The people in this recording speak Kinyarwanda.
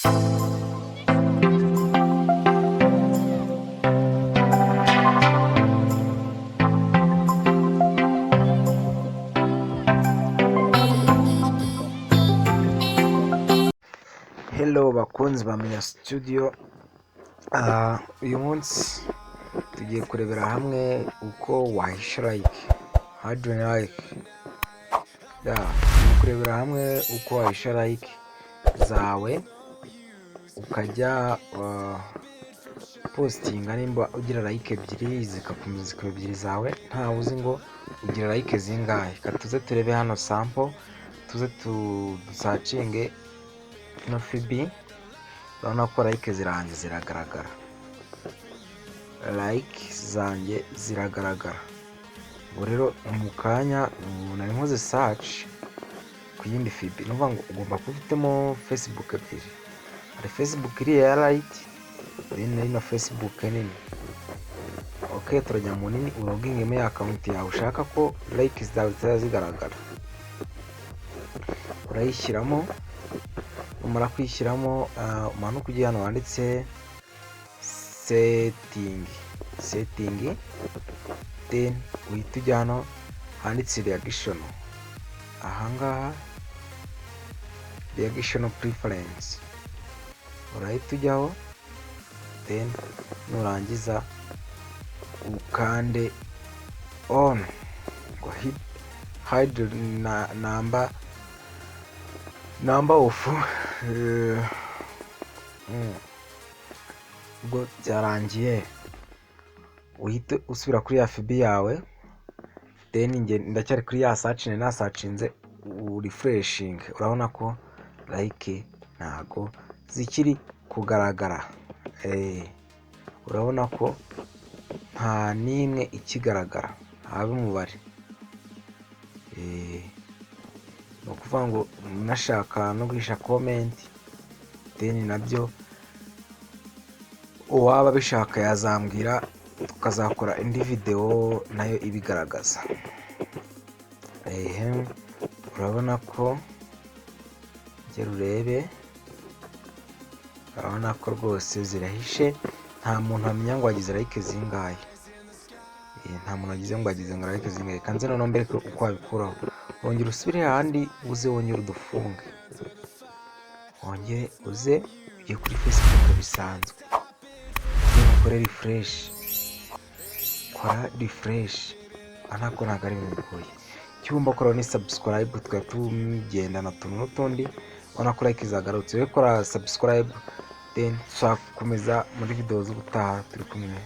Hello bakunzi ba Menya Studio, uyu munsi tugiye kurebera hamwe uko wahisha like, tugiye kurebera hamwe uko wahisha like zawe ukajya postinga nimba ugira like ebyiri zikakomeza zikaba ebyiri zawe ntawe uzi ngo ugira like zingahe. Tuze turebe hano sample, tuze dusacinge no FB. Urabona ko like ziranjye ziragaragara, like zanjye ziragaragara. Ubu rero mu kanya nari nkoze search ku yindi FB, nuvuga ngo ugomba kuba ufitemo Facebook ebyiri, hari Facebook iriya ya light, hari na Facebook nini. Okay, turajya mu nini, urogingemo ya account yawe ushaka ko like zawe zitazajya zigaragara. Urayishyiramo, umara kwishyiramo umanuka ujya hano wanditse setting, then uhita ujya hano handitse reaction, ahangaha reaction preference urahita ujyaho, then nurangiza ukande on, hide number of ubwo byarangiye uhite usubira kuri ya FB yawe, then ndacyari kuri ya search nasacinze refreshing. Urabona ko like ntago zikiri kugaragara, urabona ko nta nimwe ikigaragara habe umubare. No kuvuga ngo nashaka no guhisha comment, then nabyo uwaba bishaka yazambwira tukazakora indi video nayo ibigaragaza. Urabona ko ngera urebe, urabona ko rwose zirahishe, nta muntu amenya ngo wagize like zingahe, nta muntu wagize ngo wagize ngo like zingahe. Kanze noneho mbere uko wabikuraho, wongera usubire handi uze wongere udufunge, wongere uze ujye kuri Facebook bisanzwe, ukore refresh, kora refresh, ntabwo ari ibintu bigoye. Icyo ugomba gukora ni subscribe, tukaba tugendana utuntu n'utundi. Ubona ko like zagarutse, we kora subscribe, then tuzakomeza muri video z'ubutaha turi kumwe.